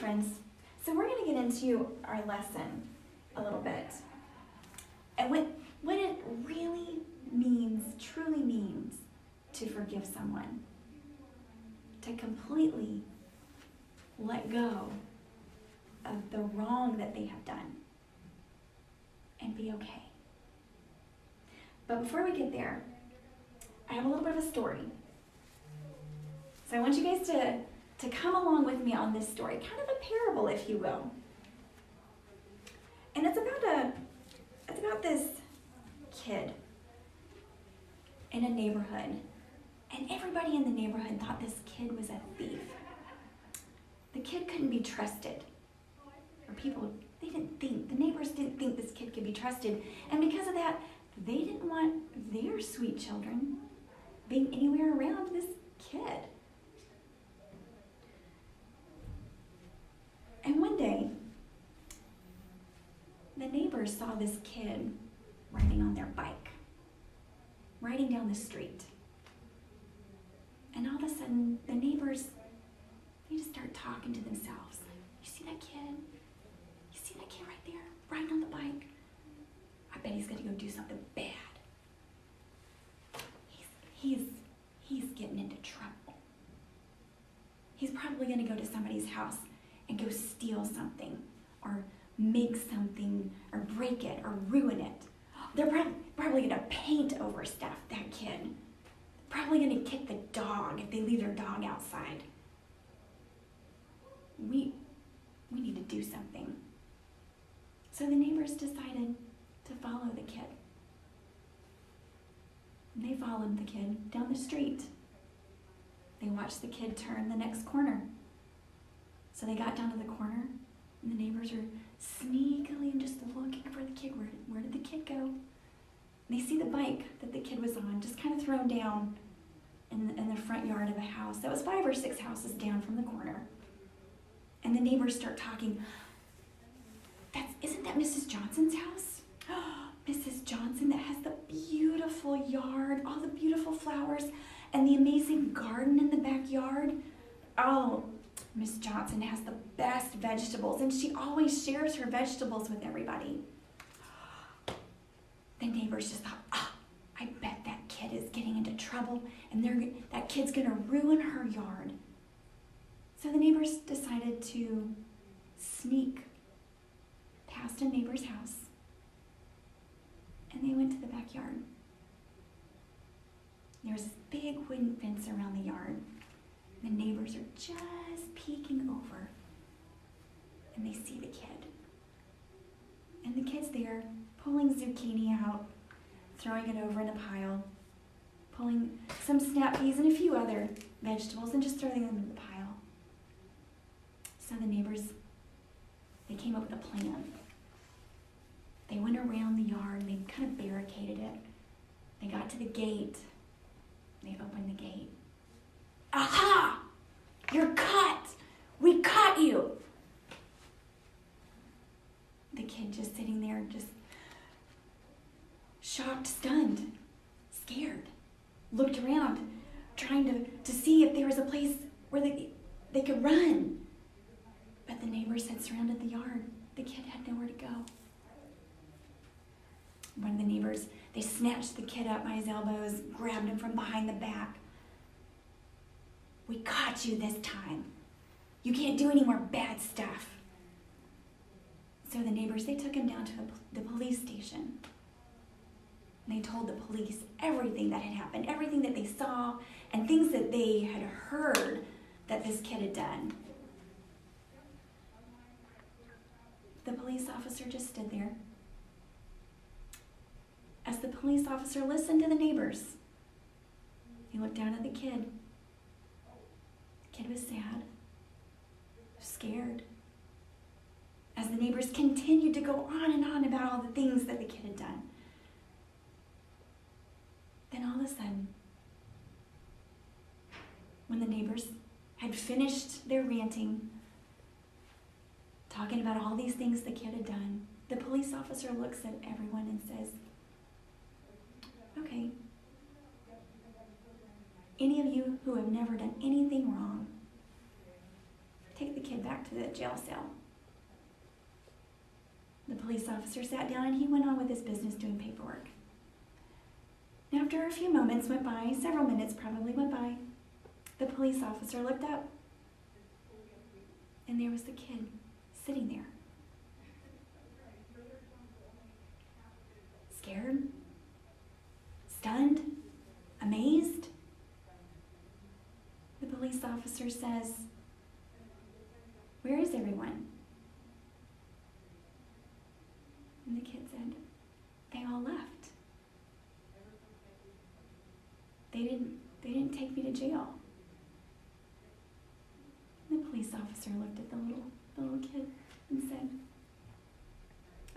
friends, so we're going to get into our lesson a little bit. And what it really means, truly means, to forgive someone. To completely let go of the wrong that they have done. And be okay. But before we get there, I have a little bit of a story. So I want you guys to come along with me on this story, kind of a parable, if you will. And it's about this kid in a neighborhood. And everybody in the neighborhood thought this kid was a thief. The kid couldn't be trusted. Or the neighbors didn't think this kid could be trusted. And because of that, they didn't want their sweet children being anywhere around this kid. And one day, the neighbors saw this kid riding on their bike, riding down the street. And all of a sudden, the neighbors, they just start talking to themselves. You see that kid? You see that kid right there, riding on the bike? I bet he's gonna go do something bad. He's getting into trouble. He's probably gonna go to somebody's house and go steal something, or make something, or break it, or ruin it. They're probably gonna paint over stuff, that kid. Probably gonna kick the dog if they leave their dog outside. We need to do something. So the neighbors decided to follow the kid. And they followed the kid down the street. They watched the kid turn the next corner. So they got down to the corner, and the neighbors are sneakily and just looking for the kid. Where did the kid go? And they see the bike that the kid was on, just kind of thrown down in the front yard of a house that was 5 or 6 houses down from the corner. And the neighbors start talking. Isn't that Mrs. Johnson's house? Mrs. Johnson, that has the beautiful yard, all the beautiful flowers, and the amazing garden in the backyard. Oh, Miss Johnson has the best vegetables, and she always shares her vegetables with everybody. The neighbors just thought, I bet that kid is getting into trouble, and that kid's gonna ruin her yard. So the neighbors decided to sneak past a neighbor's house, and they went to the backyard. There's this big wooden fence around the yard. The neighbors are just peeking over, and they see the kid. And the kid's there, pulling zucchini out, throwing it over in a pile, pulling some snap peas and a few other vegetables and just throwing them in the pile. So the neighbors, they came up with a plan. They went around the yard and they kind of barricaded it. They got to the gate. They opened the gate. Aha! You're caught! We caught you! The kid just sitting there, just shocked, stunned, scared, looked around, trying to see if there was a place where they could run. But the neighbors had surrounded the yard. The kid had nowhere to go. One of the neighbors, they snatched the kid up by his elbows, grabbed him from behind the back. We caught you this time. You can't do any more bad stuff. So the neighbors, they took him down to the police station. And they told the police everything that had happened, everything that they saw, and things that they had heard that this kid had done. The police officer just stood there. As the police officer listened to the neighbors, he looked down at the kid. The kid was sad, scared. As the neighbors continued to go on and on about all the things that the kid had done. Then all of a sudden, when the neighbors had finished their ranting, talking about all these things the kid had done, the police officer looks at everyone and says, okay, any of you who have never done anything wrong, take the kid back back to the jail cell. The police officer sat down and he went on with his business doing paperwork. And after a few moments went by, several minutes probably went by, the police officer looked up and there was the kid sitting there. Scared, stunned, amazed. The police officer says, "Where is everyone?" And the kid said, "They all left. They didn't take me to jail." And the police officer looked at the little kid and said,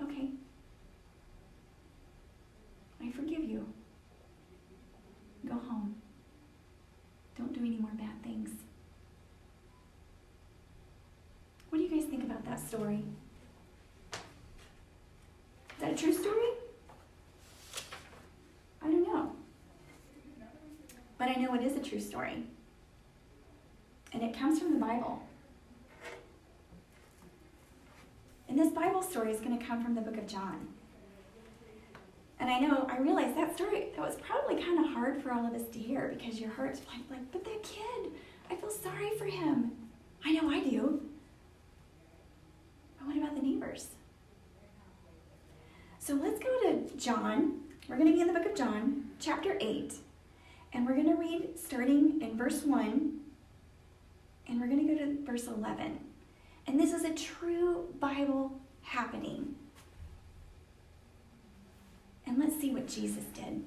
"Okay, I forgive you. Go home. Don't do any more bad things." What do you guys think about that story? Is that a true story? I don't know. But I know it is a true story. And it comes from the Bible. And this Bible story is going to come from the book of John. And I realize that story, that was probably kind of hard for all of us to hear because your heart's like, but that kid, I feel sorry for him. I know I do. But what about the neighbors? So let's go to John. We're going to be in the book of John, chapter 8. And we're going to read starting in verse 1. And we're going to go to verse 11. And this is a true Bible happening. And let's see what Jesus did.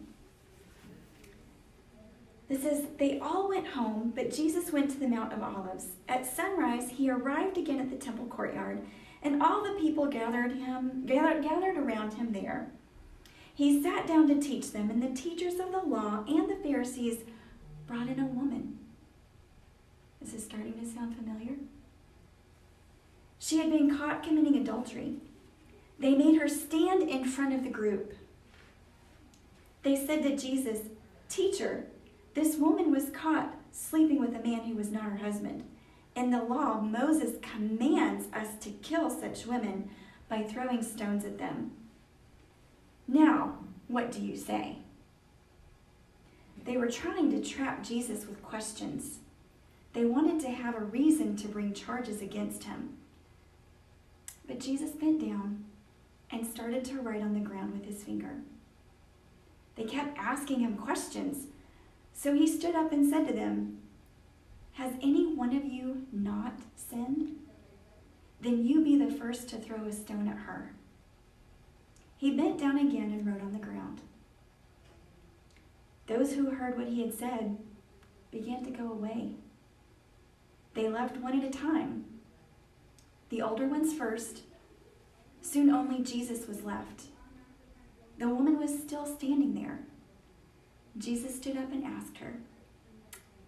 This says, "They all went home, but Jesus went to the Mount of Olives. At sunrise, he arrived again at the temple courtyard, and all the people gathered around him there. He sat down to teach them, and the teachers of the law and the Pharisees brought in a woman." This is starting to sound familiar. "She had been caught committing adultery. They made her stand in front of the group. They said to Jesus, 'Teacher, this woman was caught sleeping with a man who was not her husband. In the law, Moses commands us to kill such women by throwing stones at them. Now, what do you say?' They were trying to trap Jesus with questions. They wanted to have a reason to bring charges against him. But Jesus bent down and started to write on the ground with his finger. They kept asking him questions, so he stood up and said to them, 'Has any one of you not sinned? Then you be the first to throw a stone at her.' He bent down again and wrote on the ground. Those who heard what he had said began to go away. They left one at a time, the older ones first. Soon only Jesus was left. The woman was still standing there. Jesus stood up and asked her,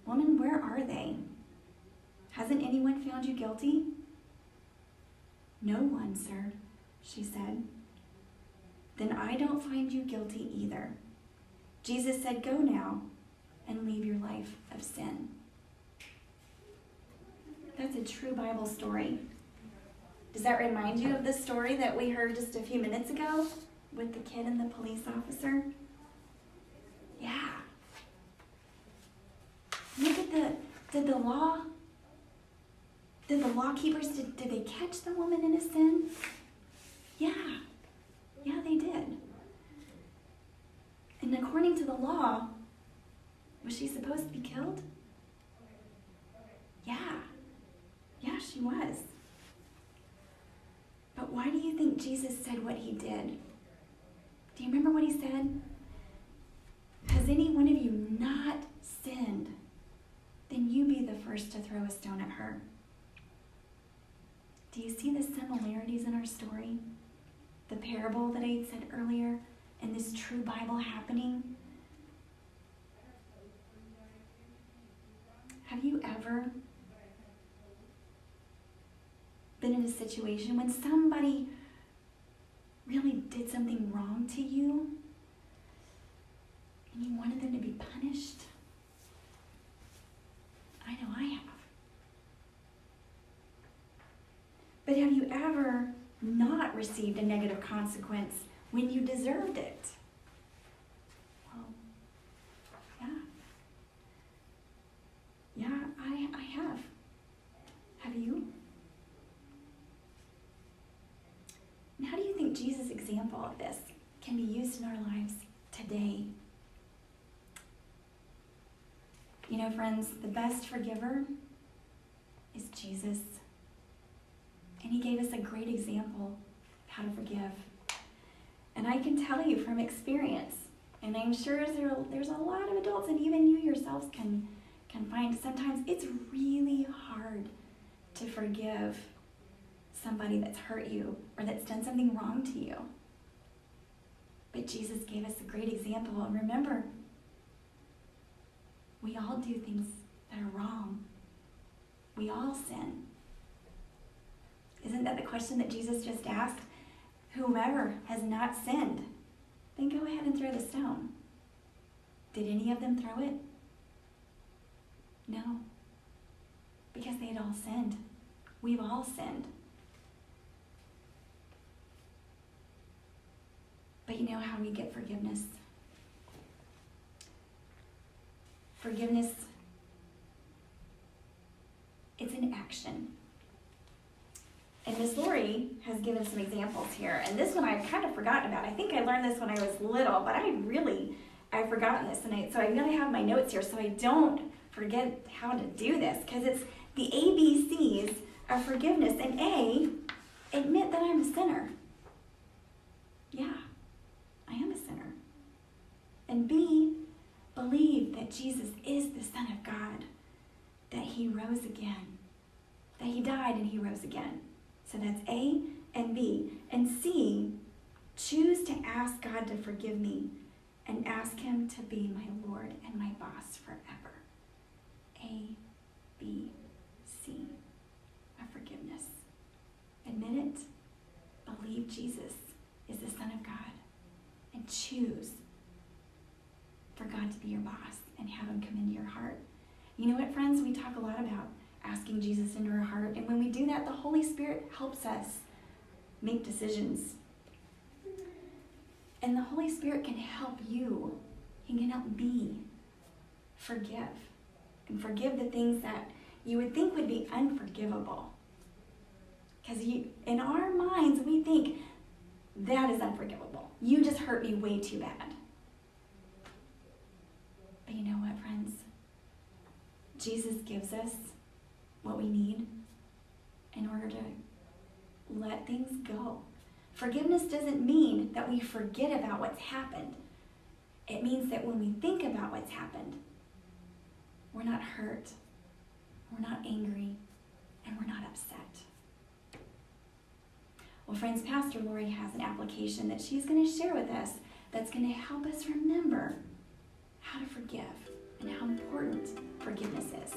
'Woman, where are they? Hasn't anyone found you guilty?' 'No one, sir,' she said. 'Then I don't find you guilty either.' Jesus said, 'Go now and leave your life of sin.'" That's a true Bible story. Does that remind you of the story that we heard just a few minutes ago with the kid and the police officer? Yeah. Look at did the lawkeepers, did they catch the woman in a sin? Yeah. Yeah, they did. And according to the law, was she supposed to be killed? Yeah. Yeah, she was. But why do you think Jesus said what he did? Do you remember what he said? "Has any one of you not sinned? Then you be the first to throw a stone at her." Do you see the similarities in our story? The parable that I had said earlier, and this true Bible happening? Have you ever been in a situation when somebody really did something wrong to you and you wanted them to be punished? I know I have. But have you ever not received a negative consequence when you deserved it? Well, yeah. Yeah, I have. Have you? And how do you think Jesus' example of this can be used in our lives today? You know, friends, the best forgiver is Jesus. And he gave us a great example of how to forgive. And I can tell you from experience, and I'm sure there's a lot of adults, and even you yourselves can find sometimes it's really hard to forgive somebody that's hurt you or that's done something wrong to you. But Jesus gave us a great example. And remember, we all do things that are wrong. We all sin. Isn't that the question that Jesus just asked? Whomever has not sinned, then go ahead and throw the stone. Did any of them throw it? No. Because they had all sinned. We've all sinned. But you know how we get forgiveness? Forgiveness, it's an action. And Miss Lori has given some examples here. And this one I've kind of forgotten about. I think I learned this when I was little, but I've forgotten this. And so I'm going to have my notes here so I don't forget how to do this. Because it's the ABCs of forgiveness. And A, admit that I'm a sinner. Yeah, I am a sinner. And B, believe that Jesus is the Son of God, that he rose again, that he died and he rose again. So that's A and B. And C, choose to ask God to forgive me and ask him to be my Lord and my boss forever. A, B, C, of forgiveness. Admit it, believe Jesus is the Son of God, and choose for God to be your boss and have him come into your heart. You know what, friends? We talk a lot about asking Jesus into our heart, and when we do that, the Holy Spirit helps us make decisions. And the Holy Spirit can help you. He can help me forgive. And forgive the things that you would think would be unforgivable. Because in our minds, we think, that is unforgivable. You just hurt me way too bad. But you know what, friends? Jesus gives us what we need in order to let things go. Forgiveness doesn't mean that we forget about what's happened. It means that when we think about what's happened, we're not hurt, we're not angry, and we're not upset. Well, friends, Pastor Lori has an application that she's going to share with us that's going to help us remember how to forgive and how important forgiveness is.